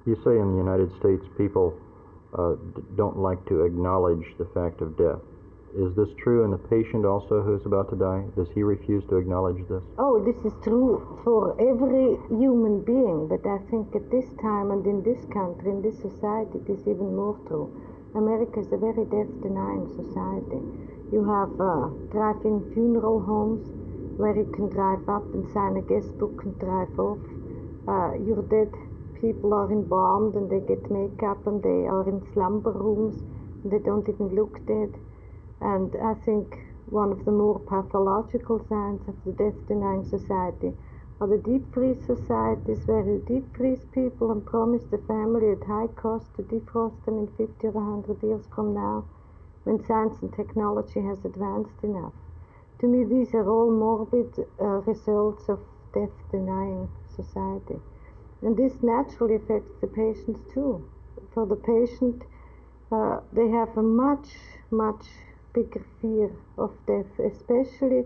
You say in the United States people don't like to acknowledge the fact of death. Is this true in the patient also who's about to die? Does he refuse to acknowledge this? Oh, this is true for every human being, but I think at this time and in this country, in this society, it is even more true. America is a very death-denying society. You have drive-in funeral homes where you can drive up and sign a guest book and drive off. Your dead people are embalmed and they get makeup and they are in slumber rooms and they don't even look dead. And I think one of the more pathological signs of the death-denying society are the deep-freeze societies where you deep-freeze people and promise the family at high cost to defrost them in 50 or 100 years from now when science and technology has advanced enough. To me, these are all morbid results of death-denying society. And this naturally affects the patients too. For the patient, they have a much bigger fear of death, especially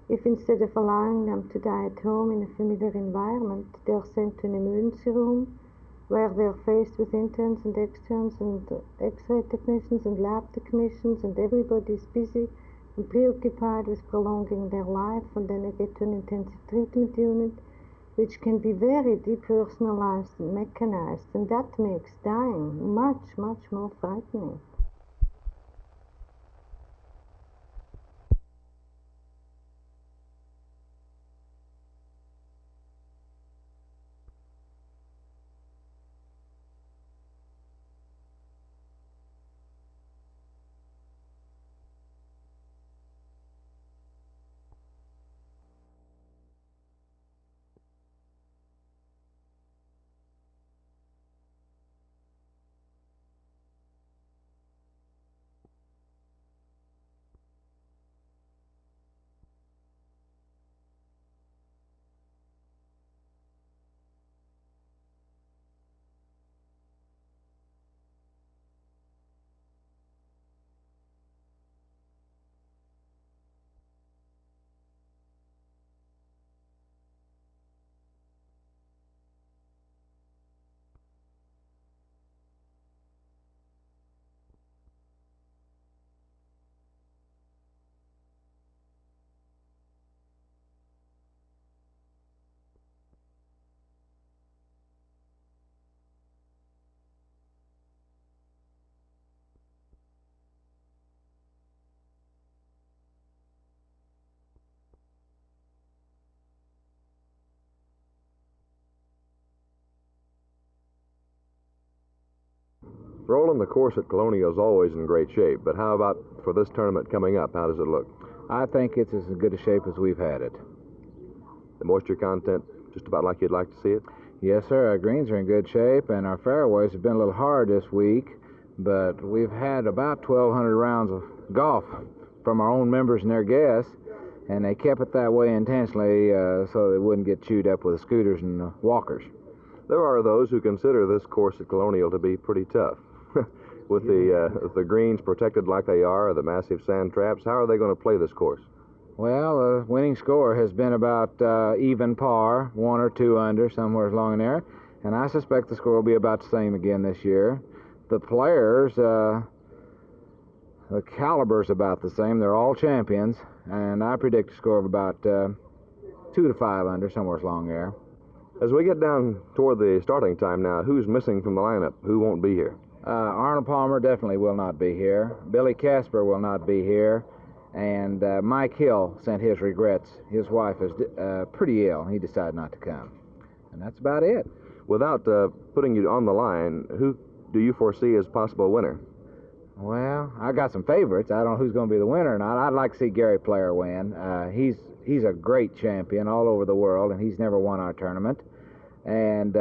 if instead of allowing them to die at home in a familiar environment, they are sent to an emergency room where they are faced with interns and externs and x-ray technicians and lab technicians, and everybody is busy and preoccupied with prolonging their life, and then they get to an intensive treatment unit which can be very depersonalized and mechanized, and that makes dying much more frightening. Roland, the course at Colonial is always in great shape, but how about for this tournament coming up? How does it look? I think it's as good a shape as we've had it. The moisture content just about like you'd like to see it? Yes, sir. Our greens are in good shape, and our fairways have been a little hard this week, but we've had about 1,200 rounds of golf from our own members and their guests, and they kept it that way intentionally so they wouldn't get chewed up with the scooters and the walkers. There are those who consider this course at Colonial to be pretty tough. With the greens protected like they are, the massive sand traps, how are they going to play this course? Well, the winning score has been about even par, 1 or 2 under, somewhere along in there, and I suspect the score will be about the same again this year. The players, the caliber's about the same. They're all champions, and I predict a score of about 2 to 5 under, somewhere along there. As we get down toward the starting time now, who's missing from the lineup? Who won't be here? Arnold Palmer definitely will not be here. Billy Casper will not be here. And Mike Hill sent his regrets. His wife is pretty ill. He decided not to come. And that's about it. Without putting you on the line, who do you foresee as possible winner? Well, I got some favorites. I don't know who's going to be the winner or not. I'd like to see Gary Player win. He's a great champion all over the world, and he's never won our tournament. And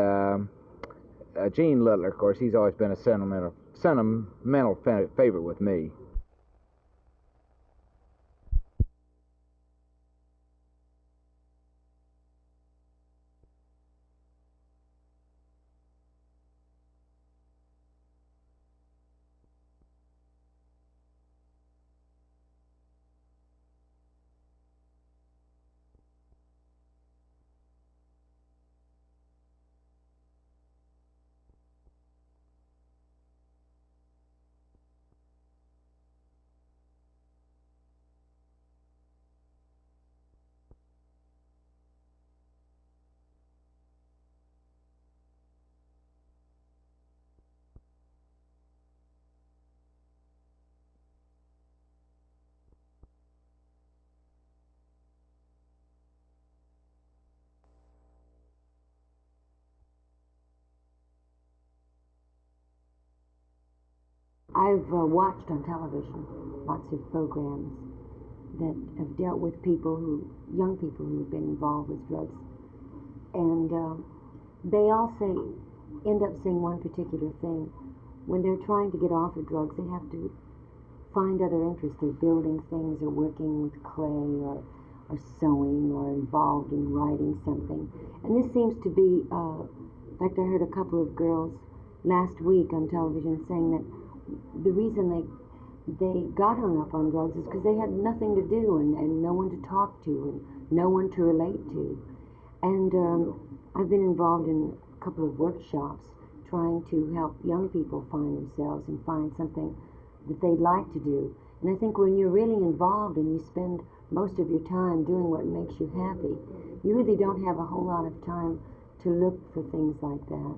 Gene Littler, of course, he's always been a sentimental favorite with me. I've watched on television lots of programs that have dealt with young people who've been involved with drugs, and they all end up saying one particular thing. When they're trying to get off of drugs, they have to find other interests. They're building things, or working with clay, or sewing, or involved in writing something. And this seems to be, like I heard a couple of girls last week on television saying that the reason they got hung up on drugs is because they had nothing to do and no one to talk to and no one to relate to. And I've been involved in a couple of workshops trying to help young people find themselves and find something that they'd like to do. And I think when you're really involved and you spend most of your time doing what makes you happy, you really don't have a whole lot of time to look for things like that.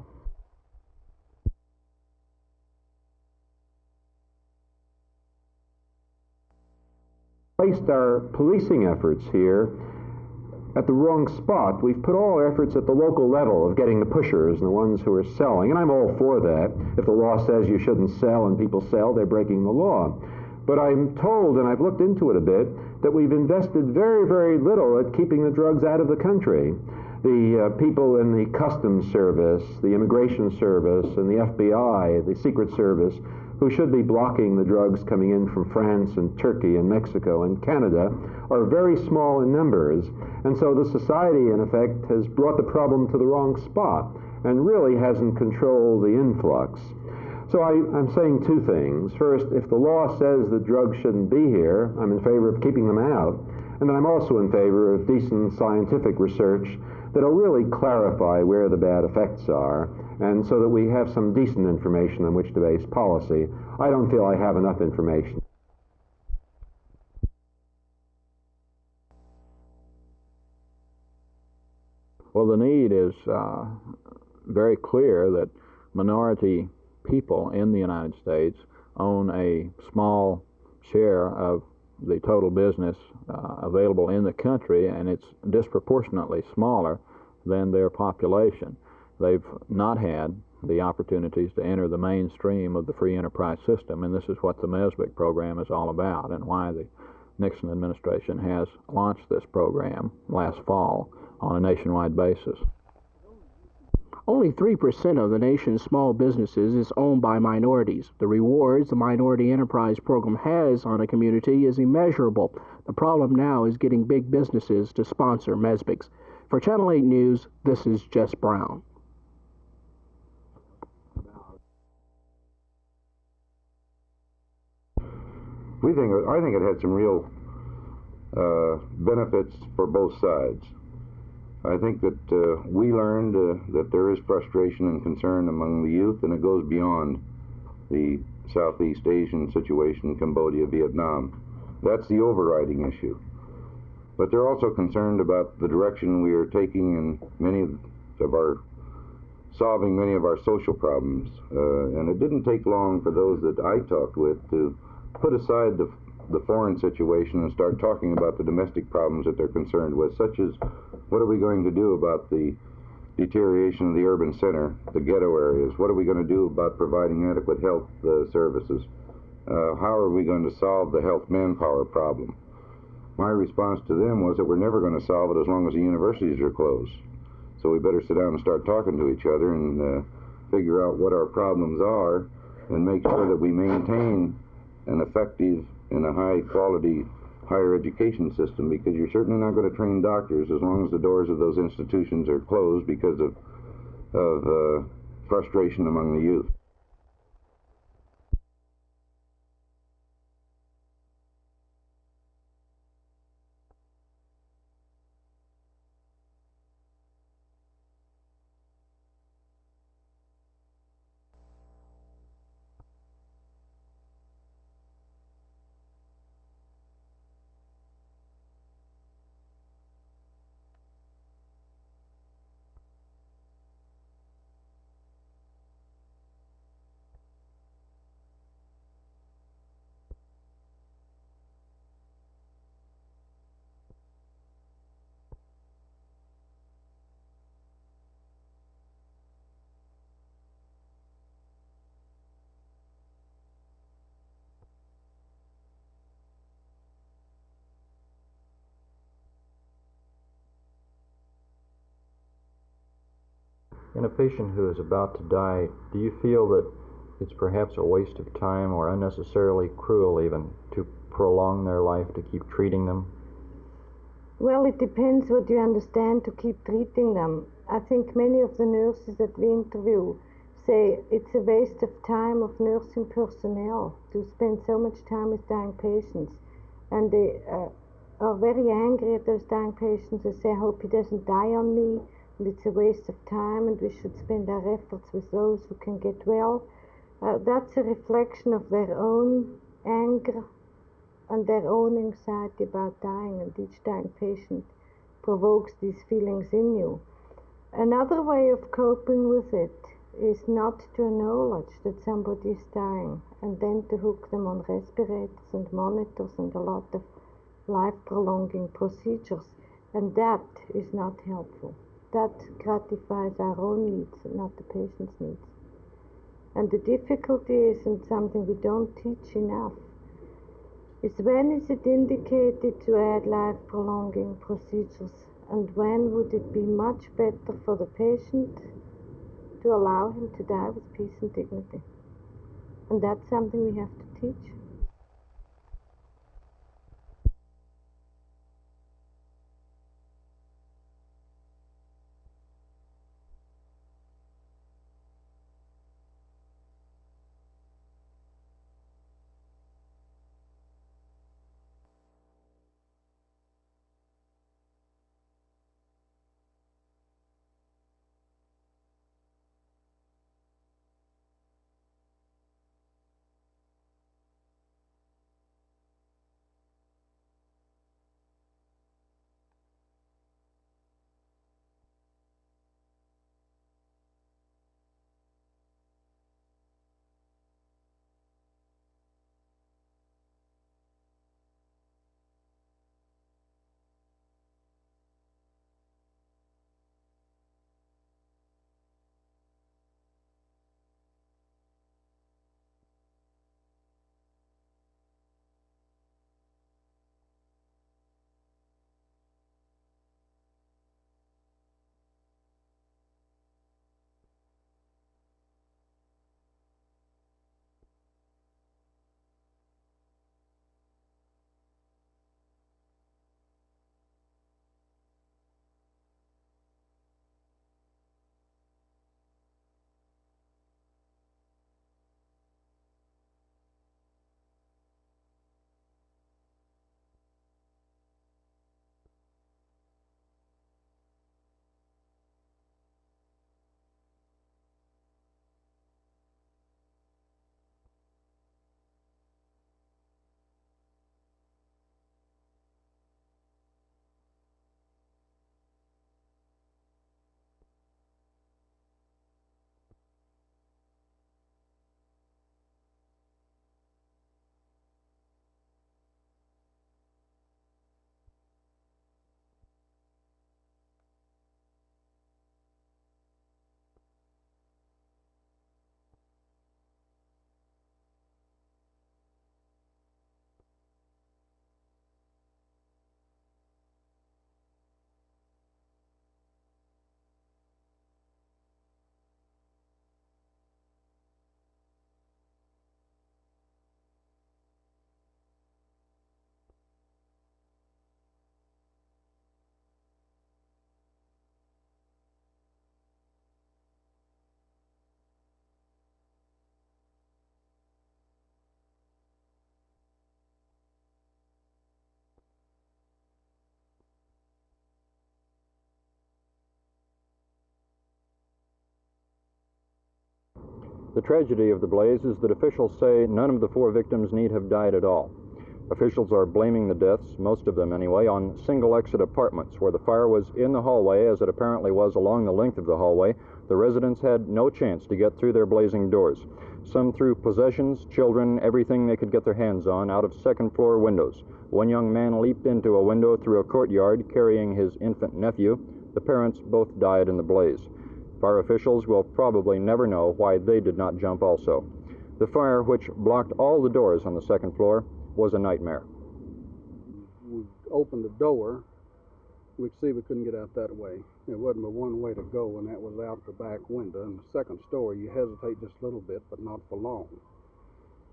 Placed our policing efforts here at the wrong spot. We've put all our efforts at the local level of getting the pushers and the ones who are selling, and I'm all for that. If the law says you shouldn't sell and people sell, they're breaking the law. But I'm told, and I've looked into it a bit, that we've invested very, very little at keeping the drugs out of the country. The people in the Customs Service, the Immigration Service, and the FBI, the Secret Service, who should be blocking the drugs coming in from France and Turkey and Mexico and Canada, are very small in numbers. And so the society, in effect, has brought the problem to the wrong spot and really hasn't controlled the influx. So I'm saying two things. First, if the law says that drugs shouldn't be here, I'm in favor of keeping them out. And then I'm also in favor of decent scientific research that'll really clarify where the bad effects are, and so that we have some decent information on which to base policy. I don't feel I have enough information. Well, the need is very clear that minority people in the United States own a small share of the total business available in the country, and it's disproportionately smaller than their population. They've not had the opportunities to enter the mainstream of the free enterprise system, and this is what the MESBIC program is all about, and why the Nixon administration has launched this program last fall on a nationwide basis. Only 3% of the nation's small businesses is owned by minorities. The rewards the Minority Enterprise Program has on a community is immeasurable. The problem now is getting big businesses to sponsor MESBICs. For Channel 8 News, this is Jess Brown. I think it had some real benefits for both sides. I think that we learned that there is frustration and concern among the youth, and it goes beyond the Southeast Asian situation, Cambodia, Vietnam. That's the overriding issue. But they're also concerned about the direction we are taking in solving many of our social problems. And it didn't take long for those that I talked with to put aside the foreign situation and start talking about the domestic problems that they're concerned with, such as what are we going to do about the deterioration of the urban center, the ghetto areas? What are we going to do about providing adequate health services? How are we going to solve the health manpower problem? My response to them was that we're never going to solve it as long as the universities are closed. So we better sit down and start talking to each other and figure out what our problems are and make sure that we maintain an effective and a high-quality higher education system, because you're certainly not going to train doctors as long as the doors of those institutions are closed because of frustration among the youth. In a patient who is about to die, do you feel that it's perhaps a waste of time or unnecessarily cruel even to prolong their life, to keep treating them? Well, it depends what you understand to keep treating them. I think many of the nurses that we interview say it's a waste of time of nursing personnel to spend so much time with dying patients. And they are very angry at those dying patients. They say, I hope he doesn't die on me, and it's a waste of time, and we should spend our efforts with those who can get well. That's a reflection of their own anger and their own anxiety about dying, and each dying patient provokes these feelings in you. Another way of coping with it is not to acknowledge that somebody is dying, and then to hook them on respirators and monitors and a lot of life-prolonging procedures, and that is not helpful. That gratifies our own needs and not the patient's needs. And the difficulty is, and something we don't teach enough, is when is it indicated to add life-prolonging procedures, and when would it be much better for the patient to allow him to die with peace and dignity? And that's something we have to teach. The tragedy of the blaze is that officials say none of the 4 victims need have died at all. Officials are blaming the deaths, most of them anyway, on single-exit apartments where the fire was in the hallway, as it apparently was along the length of the hallway. The residents had no chance to get through their blazing doors. Some threw possessions, children, everything they could get their hands on out of second-floor windows. One young man leaped into a window through a courtyard carrying his infant nephew. The parents both died in the blaze. Fire officials will probably never know why they did not jump also. The fire, which blocked all the doors on the second floor, was a nightmare. We opened the door. We could see we couldn't get out that way. There wasn't but one way to go, and that was out the back window. In the second story, you hesitate just a little bit, but not for long.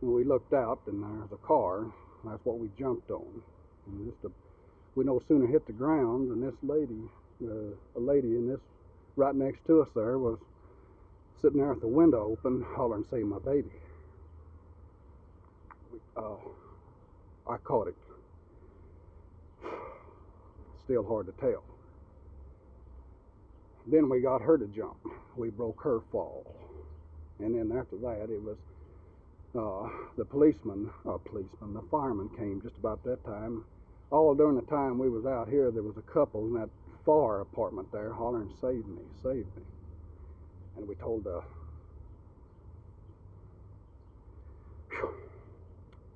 And we looked out, and there's a car. That's what we jumped on. And we no sooner hit the ground than this lady, a lady in this right next to us there, was sitting there with the window open, hollering, "Save my baby." I caught it. Still hard to tell. Then we got her to jump. We broke her fall. And then after that, it was the fireman came just about that time. All during the time we was out here, there was a couple in that far apartment there hollering, "Save me, save me." And we told the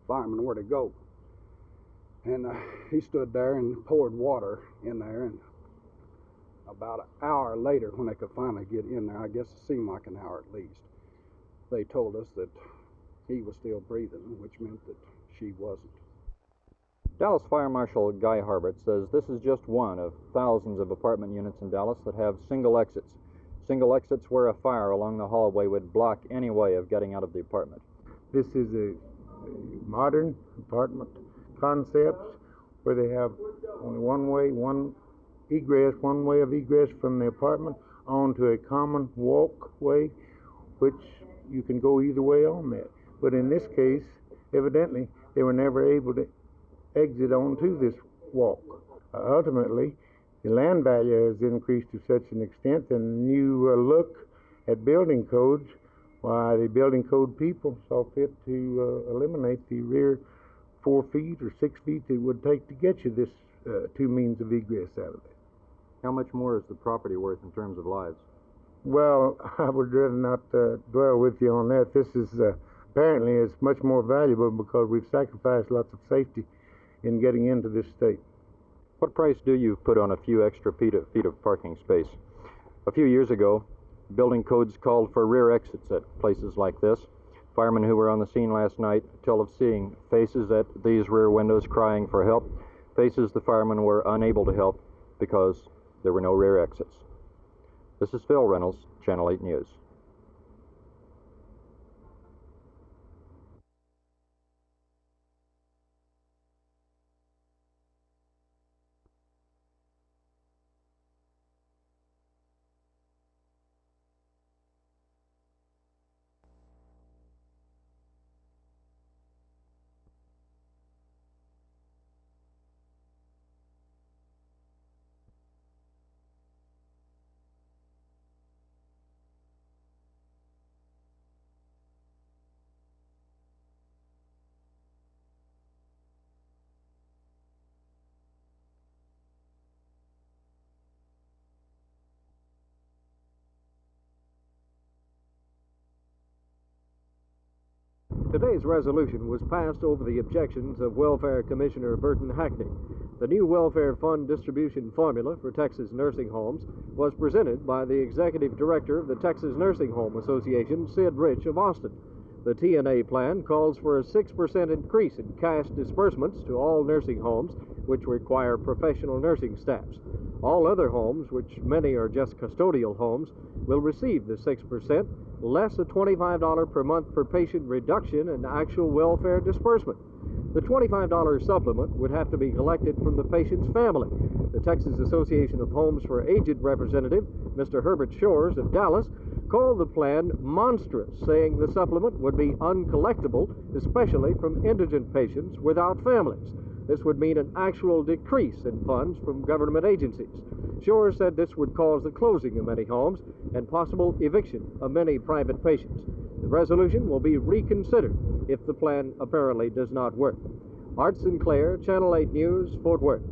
fireman where to go. And he stood there and poured water in there, and about an hour later, when they could finally get in there, I guess it seemed like an hour at least, they told us that he was still breathing, which meant that she wasn't. Dallas Fire Marshal Guy Harbert says this is just one of thousands of apartment units in Dallas that have single exits. Single exits where a fire along the hallway would block any way of getting out of the apartment. This is a modern apartment concept where they have only one way of egress from the apartment onto a common walkway, which you can go either way on that. But in this case, evidently, they were never able to exit onto this walk. Ultimately, the land value has increased to such an extent, and you look at building codes, why the building code people saw fit to eliminate the rear 4 feet or 6 feet it would take to get you this two means of egress out of it. How much more is the property worth in terms of lives? Well, I would rather not dwell with you on that. This is apparently is much more valuable because we've sacrificed lots of safety in getting into this state. What price do you put on a few extra feet of parking space? A few years ago, building codes called for rear exits at places like this. Firemen who were on the scene last night tell of seeing faces at these rear windows crying for help, faces the firemen were unable to help because there were no rear exits. This is Phil Reynolds, Channel 8 News. Today's resolution was passed over the objections of Welfare Commissioner Burton Hackney. The new welfare fund distribution formula for Texas nursing homes was presented by the Executive Director of the Texas Nursing Home Association, Sid Rich of Austin. The TNA plan calls for a 6% increase in cash disbursements to all nursing homes which require professional nursing staffs. All other homes, which many are just custodial homes, will receive the 6%, less a $25 per month per patient reduction in actual welfare disbursement. The $25 supplement would have to be collected from the patient's family. The Texas Association of Homes for Aged representative, Mr. Herbert Shores of Dallas, called the plan monstrous, saying the supplement would be uncollectible, especially from indigent patients without families. This would mean an actual decrease in funds from government agencies. Shores said this would cause the closing of many homes and possible eviction of many private patients. The resolution will be reconsidered if the plan apparently does not work. Art Sinclair, Channel 8 News, Fort Worth.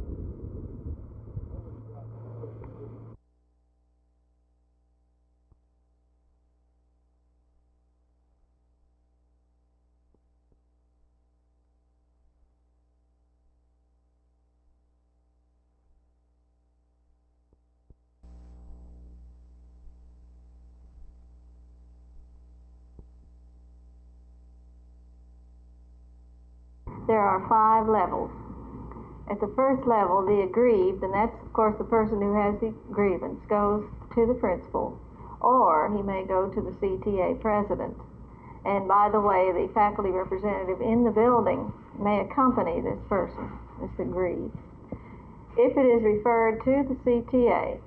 There are 5 levels. At the first level, the aggrieved, and that's of course the person who has the grievance, goes to the principal, or he may go to the CTA president. And by the way, the faculty representative in the building may accompany this person, this aggrieved. If it is referred to the CTA,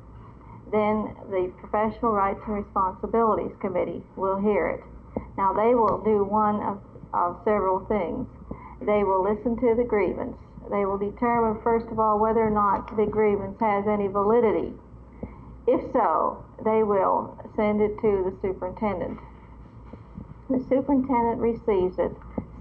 then the Professional Rights and Responsibilities Committee will hear it. Now, they will do one of several things. They will listen to the grievance. They will determine, first of all, whether or not the grievance has any validity. If so, they will send it to the superintendent. The superintendent receives it,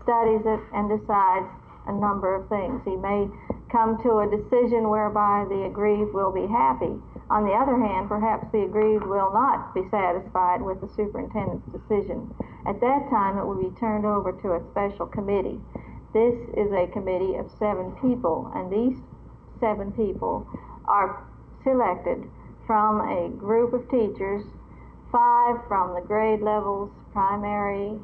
studies it, and decides a number of things. He may come to a decision whereby the aggrieved will be happy. On the other hand, perhaps the aggrieved will not be satisfied with the superintendent's decision. At that time, it will be turned over to a special committee. This is a committee of 7 people, and these 7 people are selected from a group of teachers, 5 from the grade levels, primary,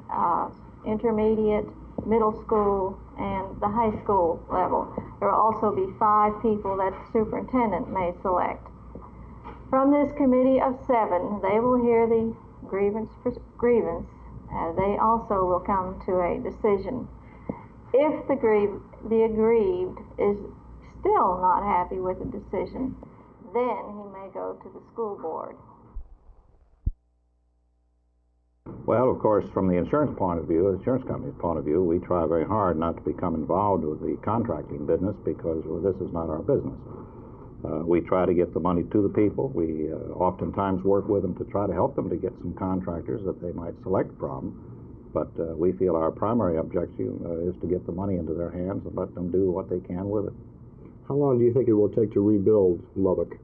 intermediate, middle school, and the high school level. There will also be 5 people that the superintendent may select. From this committee of 7, they will hear the grievance. They also will come to a decision. If the aggrieved is still not happy with the decision, then he may go to the school board. Well, of course, from the insurance point of view, the insurance company's point of view, we try very hard not to become involved with the contracting business because this is not our business. We try to get the money to the people. We oftentimes work with them to try to help them to get some contractors that they might select from. But we feel our primary objective is to get the money into their hands and let them do what they can with it. How long do you think it will take to rebuild Lubbock?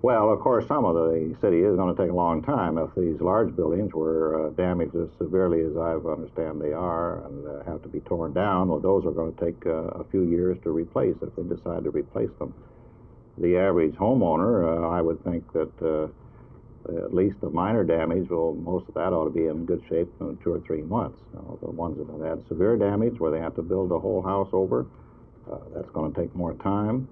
Well, of course, some of the city is going to take a long time. If these large buildings were damaged as severely as I understand they are and have to be torn down, well, those are going to take a few years to replace if they decide to replace them. The average homeowner, I would think that at least the minor damage, well, most of that ought to be in good shape in 2 or 3 months. The ones that have had severe damage where they have to build the whole house over, that's going to take more time.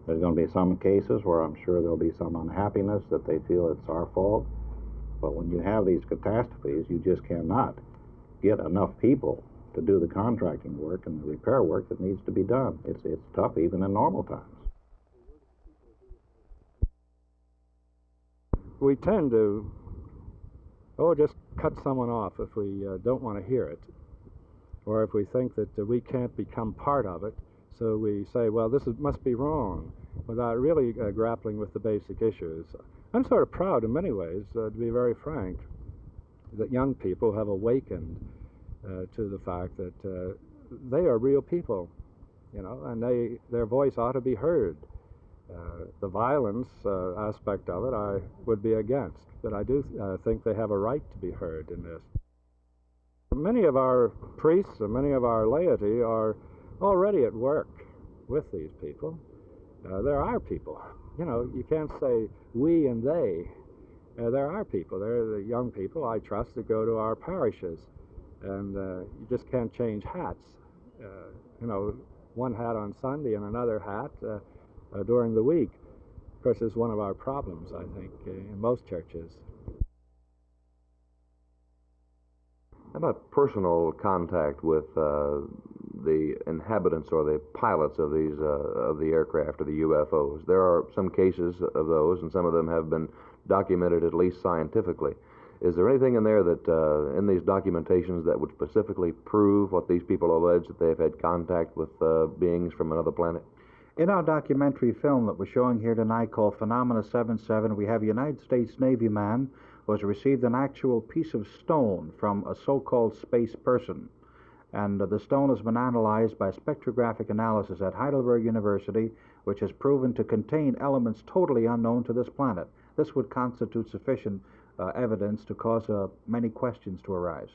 There's going to be some cases where I'm sure there'll be some unhappiness that they feel it's our fault. But when you have these catastrophes, you just cannot get enough people to do the contracting work and the repair work that needs to be done. It's tough even in normal times. We tend to, just cut someone off if we don't want to hear it, or if we think that we can't become part of it. So we say, well, must be wrong, without really grappling with the basic issues. I'm sort of proud in many ways, to be very frank, that young people have awakened to the fact that they are real people, and their voice ought to be heard. The violence aspect of it I would be against, but I do think they have a right to be heard in this. Many of our priests and many of our laity are already at work with these people. They're our people. You can't say we and they. They're our people. They're the young people, I trust, that go to our parishes. And you just can't change hats. One hat on Sunday and another hat during the week. Of course, is one of our problems, I think, in most churches. How about personal contact with the inhabitants or the pilots of these of the aircraft or the UFOs? There are some cases of those, and some of them have been documented at least scientifically. Is there anything in there that in these documentations that would specifically prove what these people allege, that they've had contact with beings from another planet? In our documentary film that we're showing here tonight called Phenomena 77, we have a United States Navy man who has received an actual piece of stone from a so-called space person. And the stone has been analyzed by spectrographic analysis at Heidelberg University, which has proven to contain elements totally unknown to this planet. This would constitute sufficient evidence to cause many questions to arise.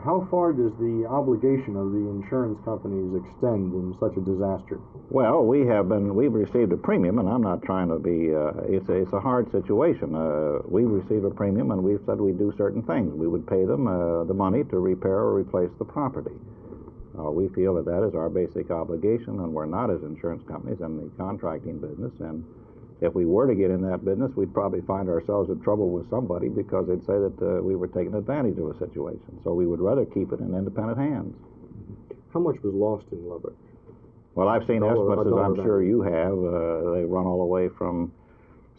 How far does the obligation of the insurance companies extend in such a disaster? Well, we've received a premium, and I'm not trying to be, it's a hard situation. We've received a premium, and we've said we'd do certain things. We would pay them the money to repair or replace the property. We feel that that is our basic obligation, and we're not, as insurance companies, in the contracting business. And if we were to get in that business, we'd probably find ourselves in trouble with somebody because they'd say that we were taking advantage of a situation. So we would rather keep it in independent hands. How much was lost in Lubbock? Well, I've seen estimates, as I'm sure you have. They run all the way from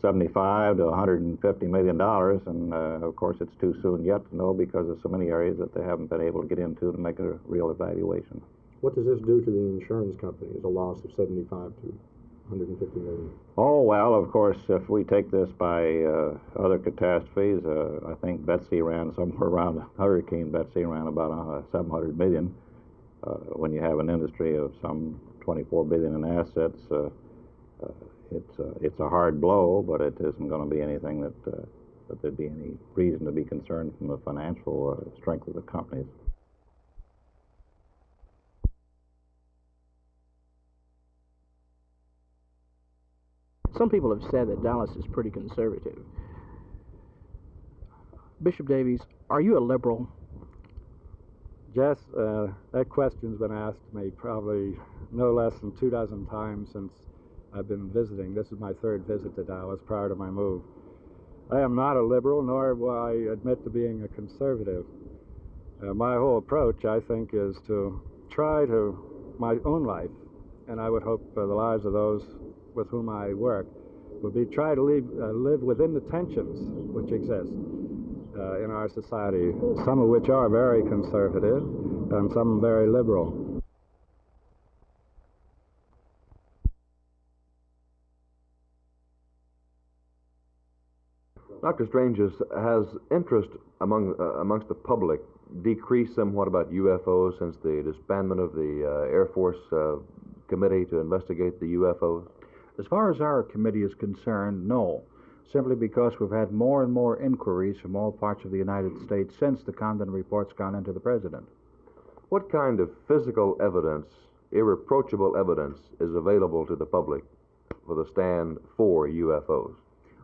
$75 to $150 million, and of course it's too soon yet to know because there's so many areas that they haven't been able to get into to make a real evaluation. What does this do to the insurance companies, a loss of 75 to 150 million? Oh, well, of course, if we take this by other catastrophes, I think Betsy ran somewhere around, Hurricane Betsy ran about 700 million. When you have an industry of some 24 billion in assets, it's a hard blow, but it isn't going to be anything that there'd be any reason to be concerned from the financial strength of the companies. Some people have said that Dallas is pretty conservative. Bishop Davies, are you a liberal? Jess, that question's been asked me probably no less than 24 times since I've been visiting. This is my third visit to Dallas prior to my move. I am not a liberal, nor will I admit to being a conservative. My whole approach, I think, is to try to my own life, and I would hope the lives of those with whom I work, would be try to live within the tensions which exist in our society, some of which are very conservative and some very liberal. Dr. Strange has interest amongst the public decreased somewhat about UFOs since the disbandment of the Air Force Committee to investigate the UFOs? As far as our committee is concerned, no. Simply because we've had more and more inquiries from all parts of the United States since the Condon report's gone into the president. What kind of physical evidence, irreproachable evidence, is available to the public for the stand for UFOs?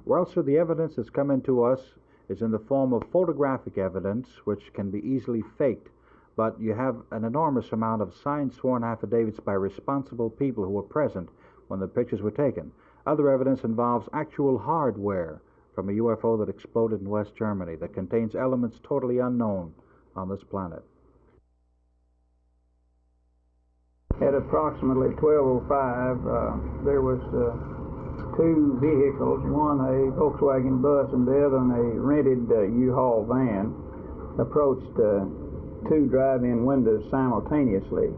Well, sir, the evidence that's come into us is in the form of photographic evidence, which can be easily faked. But you have an enormous amount of signed sworn affidavits by responsible people who were present when the pictures were taken. Other evidence involves actual hardware from a UFO that exploded in West Germany that contains elements totally unknown on this planet. At approximately 12:05, there was two vehicles, one a Volkswagen bus and the other a rented U-Haul van, approached two drive-in windows simultaneously.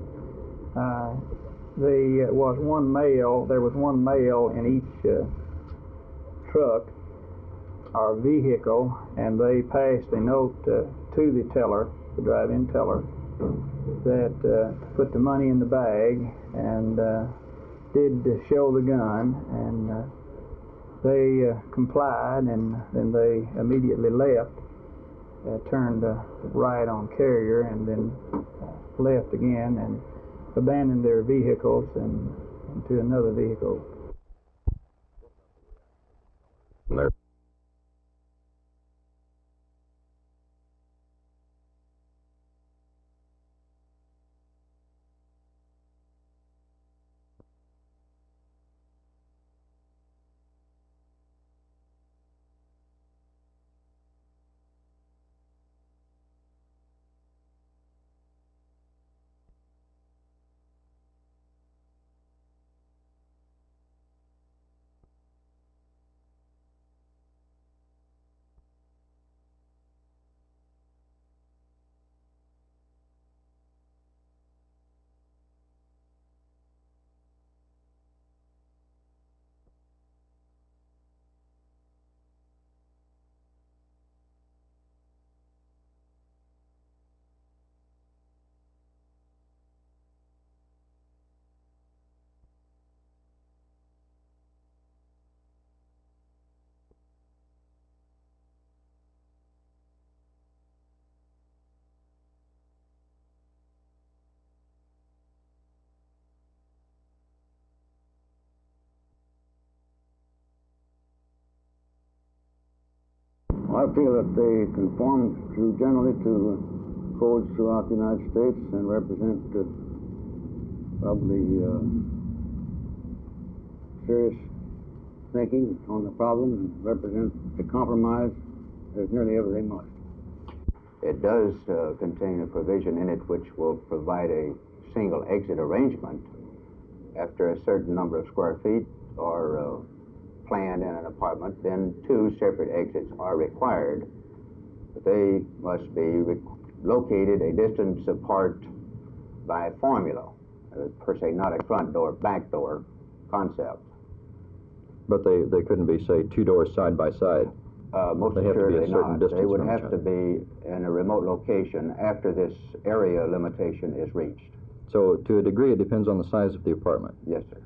There was one male in each truck or vehicle, and they passed a note to the teller, the drive-in teller, that put the money in the bag and did show the gun, and they complied, and then they immediately left, turned right on Carrier, and then left again and abandoned their vehicles and into another vehicle. I feel that they conform generally to codes throughout the United States and represent probably serious thinking on the problem and represent a compromise as nearly ever they must. It does contain a provision in it which will provide a single exit arrangement after a certain number of square feet or planned in an apartment. Then two separate exits are required, but they must be located a distance apart by formula, per se, not a front door, back door concept. But they couldn't be, say, two doors side by side. Most they have to be a assuredly certain not. distance They would from have each to other. be in a remote location after this area limitation is reached. So to a degree, it depends on the size of the apartment. Yes, sir.